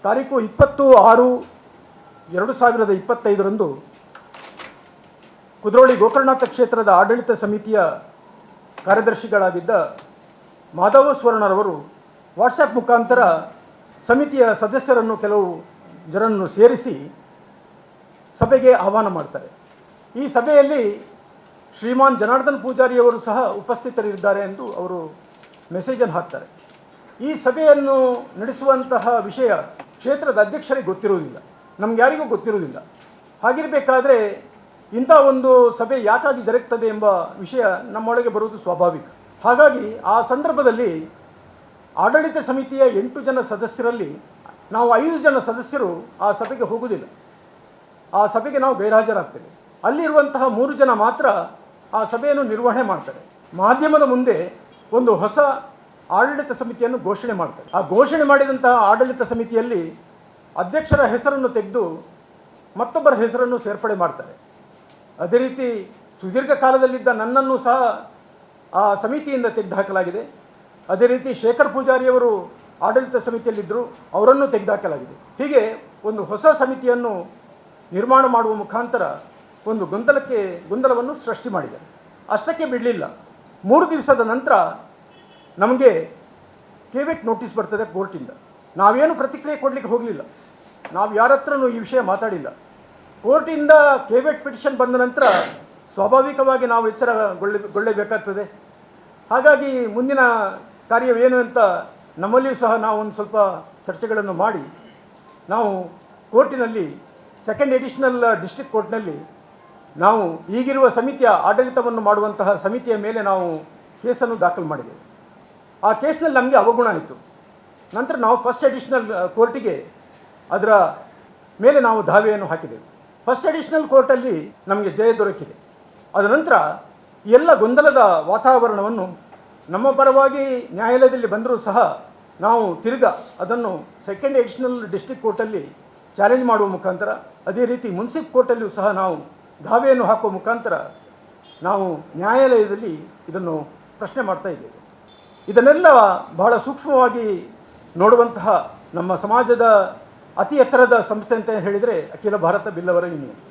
ತಾರೀಕು 20/6/2025 ಕುದ್ರೋಳಿ ಗೋಕರ್ಣನಾಥ ಕ್ಷೇತ್ರದ ಆಡಳಿತ ಸಮಿತಿಯ ಕಾರ್ಯದರ್ಶಿಗಳಾಗಿದ್ದ ಮಾಧವ ಸ್ವರ್ಣರವರು ವಾಟ್ಸಪ್ ಮುಖಾಂತರ ಸಮಿತಿಯ ಸದಸ್ಯರನ್ನು ಕೆಲವು ಜನರನ್ನು ಸೇರಿಸಿ ಸಭೆಗೆ ಆಹ್ವಾನ ಮಾಡ್ತಾರೆ. ಈ ಸಭೆಯಲ್ಲಿ ಶ್ರೀಮಾನ್ ಜನಾರ್ದನ್ ಪೂಜಾರಿಯವರು ಸಹ ಉಪಸ್ಥಿತರಿದ್ದಾರೆ ಎಂದು ಅವರು ಮೆಸೇಜನ್ನು ಹಾಕ್ತಾರೆ. ಈ ಸಭೆಯನ್ನು ನಡೆಸುವಂತಹ ವಿಷಯ ಕ್ಷೇತ್ರದ ಅಧ್ಯಕ್ಷರಿಗೆ ಗೊತ್ತಿರುವುದಿಲ್ಲ, ನಮ್ಗೆ ಯಾರಿಗೂ ಗೊತ್ತಿರುವುದಿಲ್ಲ. ಹಾಗಿರಬೇಕಾದ್ರೆ ಇಂಥ ಒಂದು ಸಭೆ ಯಾಕಾಗಿ ಜರುಗ್ತದೆ ಎಂಬ ವಿಷಯ ನಮ್ಮೊಳಗೆ ಬರುವುದು ಸ್ವಾಭಾವಿಕ. ಹಾಗಾಗಿ ಆ ಸಂದರ್ಭದಲ್ಲಿ ಆಡಳಿತ ಸಮಿತಿಯ 8 ಜನ ಸದಸ್ಯರಲ್ಲಿ ನಾವು 5 ಜನ ಸದಸ್ಯರು ಆ ಸಭೆಗೆ ಹೋಗುವುದಿಲ್ಲ. ಆ ಸಭೆಗೆ ನಾವು ಗೈರಾಜರಾಗ್ತೇವೆ. ಅಲ್ಲಿರುವಂತಹ 3 ಜನ ಮಾತ್ರ ಆ ಸಭೆಯನ್ನು ನಿರ್ವಹಣೆ ಮಾಡ್ತಾರೆ. ಮಾಧ್ಯಮದ ಮುಂದೆ ಒಂದು ಹೊಸ ಆಡಳಿತ ಸಮಿತಿಯನ್ನು ಘೋಷಣೆ ಮಾಡ್ತಾರೆ. ಆ ಘೋಷಣೆ ಮಾಡಿದಂತಹ ಆಡಳಿತ ಸಮಿತಿಯಲ್ಲಿ ಅಧ್ಯಕ್ಷರ ಹೆಸರನ್ನು ತೆಗೆದು ಮತ್ತೊಬ್ಬರ ಹೆಸರನ್ನು ಸೇರ್ಪಡೆ ಮಾಡ್ತಾರೆ. ಅದೇ ರೀತಿ ಸುದೀರ್ಘ ಕಾಲದಲ್ಲಿದ್ದ ನನ್ನನ್ನು ಸಹ ಆ ಸಮಿತಿಯಿಂದ ತೆಗೆದುಹಾಕಲಾಗಿದೆ. ಅದೇ ರೀತಿ ಶೇಖರ್ ಪೂಜಾರಿಯವರು ಆಡಳಿತ ಸಮಿತಿಯಲ್ಲಿದ್ದರು, ಅವರನ್ನು ತೆಗೆದುಹಾಕಲಾಗಿದೆ. ಹೀಗೆ ಒಂದು ಹೊಸ ಸಮಿತಿಯನ್ನು ನಿರ್ಮಾಣ ಮಾಡುವ ಮುಖಾಂತರ ಒಂದು ಗೊಂದಲವನ್ನು ಸೃಷ್ಟಿ ಮಾಡಿದ್ದಾರೆ. ಅಷ್ಟಕ್ಕೆ ಬಿಡಲಿಲ್ಲ. 3 ದಿವಸದ ನಂತರ ನಮಗೆ ಕೇವಿಟ್ ನೋಟಿಸ್ ಬರ್ತದೆ ಕೋರ್ಟಿಂದ. ನಾವೇನು ಪ್ರತಿಕ್ರಿಯೆ ಕೊಡಲಿಕ್ಕೆ ಹೋಗಲಿಲ್ಲ, ನಾವು ಯಾರ ಹತ್ರನೂ ಈ ವಿಷಯ ಮಾತಾಡಿಲ್ಲ. ಕೋರ್ಟಿಂದ ಕೇವಿಟ್ ಪಿಟಿಷನ್ ಬಂದ ನಂತರ ಸ್ವಾಭಾವಿಕವಾಗಿ ನಾವು ಎಚ್ಚರಗೊಳ್ಳಬೇಕಾಗ್ತದೆ. ಹಾಗಾಗಿ ಮುಂದಿನ ಕಾರ್ಯವೇನು ಅಂತ ನಮ್ಮಲ್ಲಿಯೂ ಸಹ ನಾವು ಒಂದು ಸ್ವಲ್ಪ ಚರ್ಚೆಗಳನ್ನು ಮಾಡಿ ನಾವು ಕೋರ್ಟಿನಲ್ಲಿ ಸೆಕೆಂಡ್ ಎಡಿಷನಲ್ ಡಿಸ್ಟ್ರಿಕ್ಟ್ ಕೋರ್ಟ್ನಲ್ಲಿ ನಾವು ಈಗಿರುವ ಸಮಿತಿಯ ಆಡಳಿತವನ್ನು ಮಾಡುವಂತಹ ಸಮಿತಿಯ ಮೇಲೆ ನಾವು ಕೇಸನ್ನು ದಾಖಲು ಮಾಡಿದ್ದೇವೆ. ಆ ಕೇಸ್ನಲ್ಲಿ ನಮಗೆ ಅವಗುಣ ಆಯಿತು. ನಂತರ ನಾವು ಫಸ್ಟ್ ಎಡಿಷನಲ್ ಕೋರ್ಟಿಗೆ ಅದರ ಮೇಲೆ ನಾವು ದಾವೆಯನ್ನು ಹಾಕಿದೆವು. ಫಸ್ಟ್ ಎಡಿಷನಲ್ ಕೋರ್ಟಲ್ಲಿ ನಮಗೆ ಜಯ ದೊರಕಿದೆ. ಅದ ನಂತರ ಎಲ್ಲ ಗೊಂದಲದ ವಾತಾವರಣವನ್ನು ನಮ್ಮ ಪರವಾಗಿ ನ್ಯಾಯಾಲಯದಲ್ಲಿ ಬಂದರೂ ಸಹ ನಾವು ತಿರ್ಗಾ ಅದನ್ನು ಸೆಕೆಂಡ್ ಎಡಿಷನಲ್ ಡಿಸ್ಟ್ರಿಕ್ಟ್ ಕೋರ್ಟಲ್ಲಿ ಚಾಲೆಂಜ್ ಮಾಡುವ ಮುಖಾಂತರ, ಅದೇ ರೀತಿ ಮುನ್ಸಿಪ್ ಕೋರ್ಟಲ್ಲಿಯೂ ಸಹ ನಾವು ದಾವೆಯನ್ನು ಹಾಕುವ ಮುಖಾಂತರ ನಾವು ನ್ಯಾಯಾಲಯದಲ್ಲಿ ಇದನ್ನು ಪ್ರಶ್ನೆ ಮಾಡ್ತಾ ಇದ್ದೇವೆ. ಇದನ್ನೆಲ್ಲ ಬಹಳ ಸೂಕ್ಷ್ಮವಾಗಿ ನೋಡುವಂತಹ ನಮ್ಮ ಸಮಾಜದ ಅತಿ ಎತ್ತರದ ಸಂಸ್ಥೆ ಅಂತ ಹೇಳಿದರೆ ಅಖಿಲ ಭಾರತ ಬಿಲ್ಲವರ ಯೂನಿಯನ್.